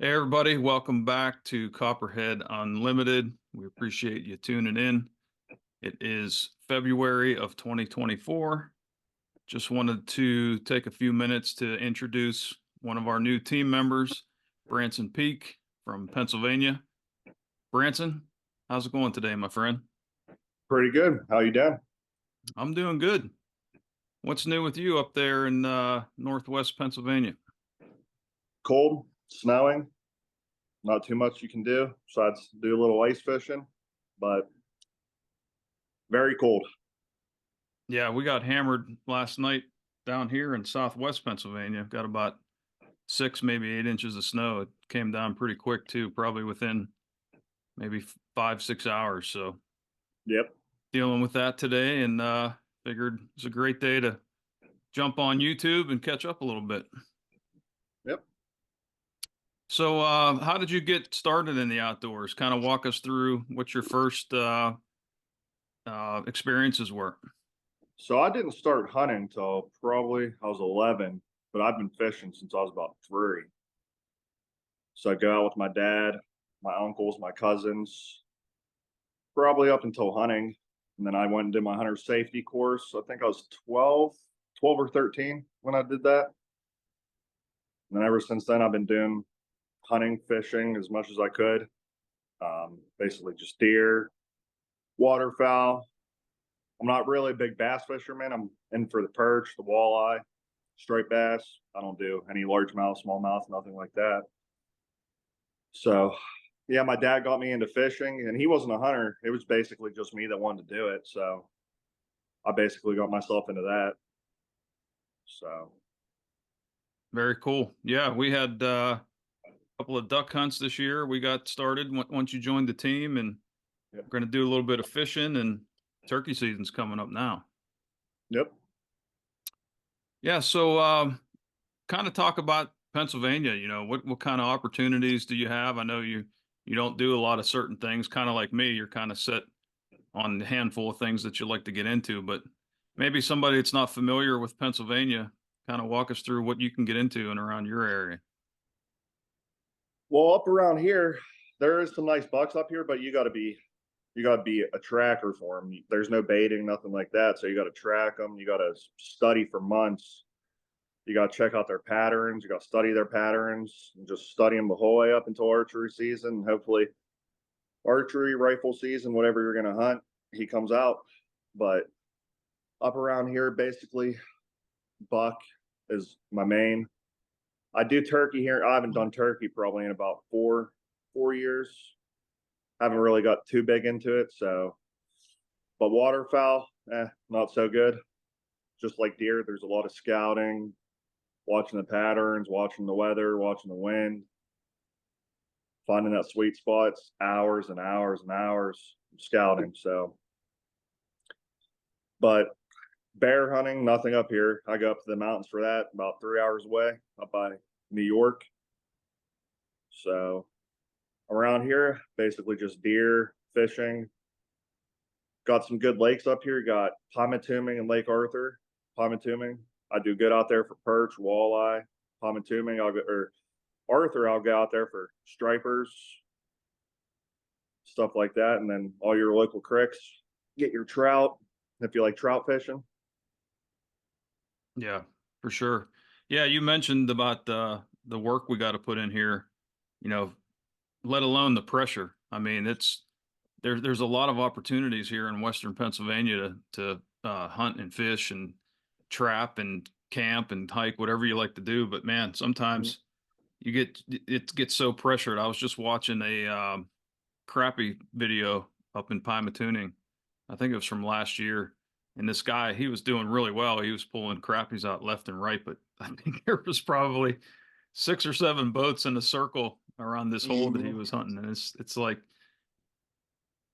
Hey everybody, welcome back to Copperhead Unlimited. We appreciate you tuning in. It is February of 2024. Just wanted to take a few minutes to introduce one of our new team members, Branson Peak from Pennsylvania. Branson, how's it going today, my friend? Pretty good. How you doing? I'm doing good. What's new with you up there in Northwest Pennsylvania? Cold, snowing, not too much you can do besides do a little ice fishing, but very cold. Yeah, we got hammered last night down here in Southwest Pennsylvania. Got about 6, maybe 8 inches of snow. It came down pretty quick too, probably within maybe 5, 6 hours. So Yep. dealing with that today, and figured it's a great day to jump on YouTube and catch up a little bit. Yep. So how did you get started in the outdoors? Kind of walk us through what your first experiences were. So I didn't start hunting till probably I was 11, but I've been fishing since I was about 3. So I go out with my dad, my uncles, my cousins, probably up until hunting. And then I went and did my hunter safety course. I think I was 12 or 13 when I did that. And then ever since then, I've been doing hunting, fishing as much as I could. Basically just deer, waterfowl. I'm not really a big bass fisherman. I'm in for the perch, the walleye, striped bass. I don't do any largemouth, smallmouth, nothing like that. So, yeah, my dad got me into fishing, and he wasn't a hunter. It was basically just me that wanted to do it. So, I basically got myself into that. So, Very cool. Yeah, we had a couple of duck hunts this year. We got started once you joined the team, and yep, we're going to do a little bit of fishing, and turkey season's coming up now. yep. Yeah, so kind of talk about Pennsylvania. What kind of opportunities do you have? I know you don't do a lot of certain things, kind of like me. You're kind of set on a handful of things that you like to get into, but maybe somebody that's not familiar with Pennsylvania, kind of walk us through what you can get into and around your area. Well, up around here, there is some nice bucks up here, but you got to be a tracker for them. There's no baiting, nothing like that. So you got to track them. You got to study for months. You got to check out their patterns. You got to study their patterns and just study them the whole way up until archery season. Hopefully, archery, rifle season, whatever you're going to hunt, he comes out. But up around here, basically, buck is my main. I do turkey here. I haven't done turkey probably in about four years. Haven't really got too big into it. So, but waterfowl, not so good. Just like deer, there's a lot of scouting, watching the patterns, watching the weather, watching the wind, finding that sweet spots, hours and hours and hours of scouting. So, but bear hunting, nothing up here. I go up to the mountains for that, about 3 hours away, up by New York. So around here, basically just deer, fishing. Got some good lakes up here. You got Pontotoning and Lake Arthur. Pontotoning, I do good out there for perch, walleye. Pontotoning, or Arthur, I'll go out there for stripers, stuff like that. And then all your local creeks, get your trout if you like trout fishing. Yeah, for sure. Yeah, you mentioned about the work we got to put in here, you know, let alone the pressure. I mean, there's a lot of opportunities here in Western Pennsylvania to hunt and fish and trap and camp and hike, whatever you like to do. But man, Mhm. sometimes it gets so pressured. I was just watching a crappie video up in Pymatuning. I think it was from last year. And this guy, he was doing really well. He was pulling crappies out left and right, but I think there was probably 6 or 7 boats in a circle around this hole that he Mhm. was hunting. And it's like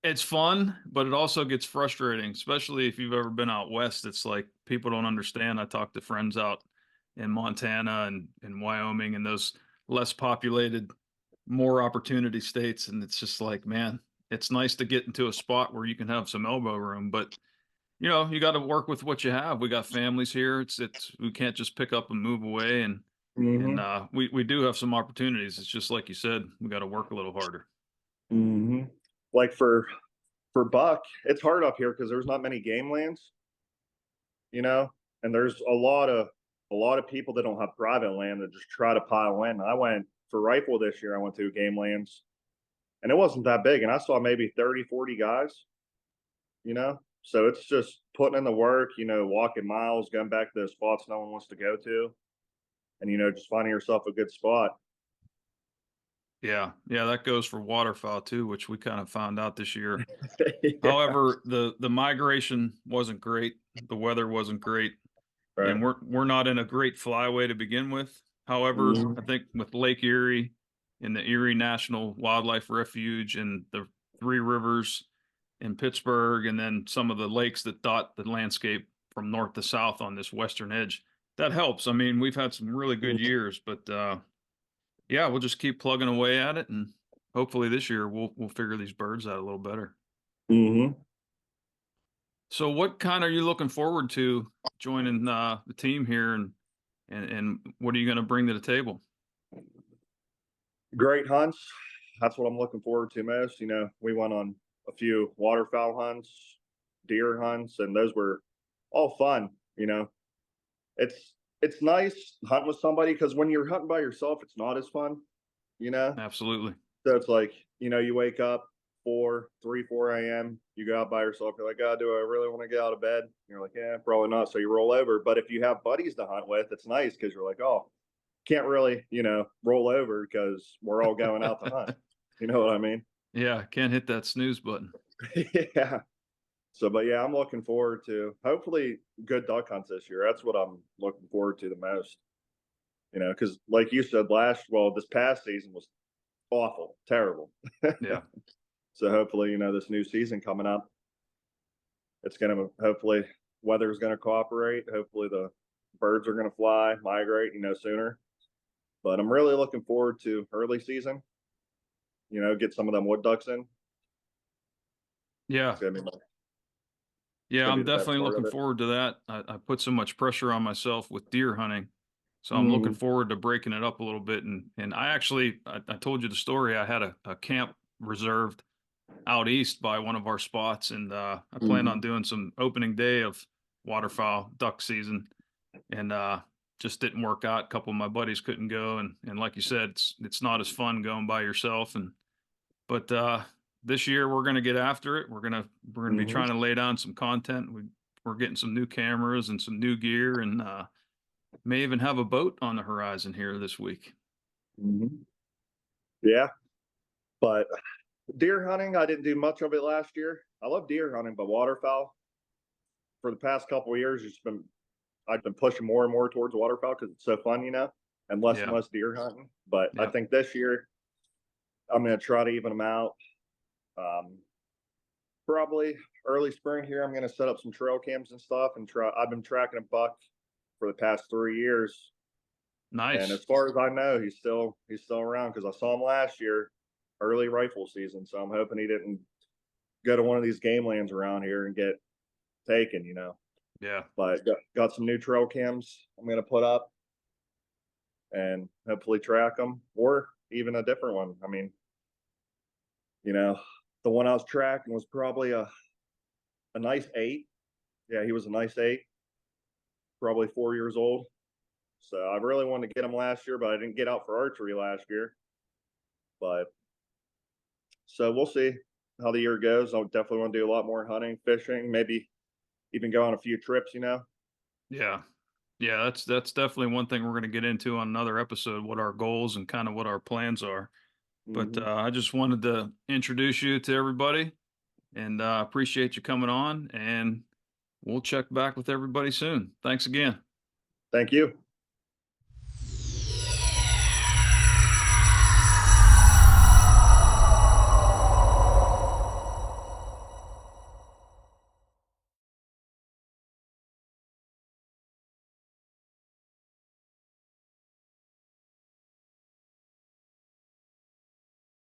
it's fun, but it also gets frustrating, especially if you've ever been out west. It's like people don't understand. I talked to friends out in Montana and in Wyoming and those less populated, more opportunity states. And it's just like, man, it's nice to get into a spot where you can have some elbow room, but you got to work with what you have. We got families here. It's we can't just pick up and move away. And And Hmm. we do have some opportunities. It's just like you said, we got to work a little harder. Hmm. Like for buck, it's hard up here because there's not many game lands, you know, and there's a lot of people that don't have private land that just try to pile in. I went for rifle this year. I went to game lands, and it wasn't that big, and I saw maybe 30, 40 guys, you know. So it's just putting in the work, walking miles, going back to those spots no one wants to go to, and just finding yourself a good spot. Yeah, yeah, that goes for waterfowl too, which we kind of found out this year. Yeah, However, the migration wasn't great. The weather wasn't great, right. and we're not in a great flyway to begin with. However, I Mhm. think with Lake Erie and the Erie National Wildlife Refuge and the Three Rivers in Pittsburgh, and then some of the lakes that dot the landscape from north to south on this western edge, that helps. I mean, we've had some really good years, but yeah, we'll just keep plugging away at it, and hopefully this year we'll figure these birds out a little better. Mhm. So, what kind are you looking forward to joining the team here, and what are you going to bring to the table? Great hunts. That's what I'm looking forward to most. We went on a few waterfowl hunts, deer hunts, and those were all fun. It's nice hunting with somebody because when you're hunting by yourself, it's not as fun. You know, Absolutely. so it's like you wake up 4 a.m. You go out by yourself. You're like, oh, do I really want to get out of bed? And you're like, yeah, probably not. So you roll over. But if you have buddies to hunt with, it's nice because you're like, oh, can't really, roll over because we're all going out to hunt. You know what I mean? Yeah, can't hit that snooze button. Yeah. So, but yeah, I'm looking forward to hopefully good duck hunts this year. That's what I'm looking forward to the most. Because like you said this past season was awful, terrible. Yeah. So hopefully, this new season coming up, it's gonna hopefully weather's gonna cooperate. Hopefully the birds are gonna fly, migrate, sooner. But I'm really looking forward to early season. Get some of them wood ducks in. Yeah. It's gonna be it's Yeah, gonna be I'm the best definitely part of looking it. forward to that. I put so much pressure on myself with deer hunting. So I'm looking Mm, forward to breaking it up a little bit. And I actually, I told you the story. I had a camp reserved out east by one of our spots, and I plan on mhm, doing some opening day of waterfowl duck season, and just didn't work out. A couple of my buddies couldn't go, and like you said, it's not as fun going by yourself. And but this year we're gonna get after it. We're gonna be mhm, trying to lay down some content. We're getting some new cameras and some new gear, and may even have a boat on the horizon here this week. mhm. Yeah, but deer hunting, I didn't do much of it last year. I love deer hunting, but waterfowl for the past couple of years, I've been pushing more and more towards waterfowl because it's so fun, and Yeah, less deer hunting. But I yeah, think this year I'm going to try to even them out. Um, Probably early spring here, I'm going to set up some trail cams and stuff and try. I've been tracking a buck for the past 3 years, and nice. as far as I know, he's still around because I saw him last year, early rifle season. So I'm hoping he didn't go to one of these game lands around here and get taken. Yeah, But got some new trail cams I'm going to put up and hopefully track them or even a different one. I mean, you know, the one I was tracking was probably a nice 8. Yeah, he was a nice 8, probably 4 years old. So I really wanted to get him last year, but I didn't get out for archery last year. But so we'll see how the year goes. I definitely want to do a lot more hunting, fishing, maybe even go on a few trips. yeah. Yeah, that's definitely one thing we're going to get into on another episode, what our goals and kind of what our plans are. But Mm-hmm. I just wanted to introduce you to everybody, and appreciate you coming on, and we'll check back with everybody soon. Thanks again. Thank you.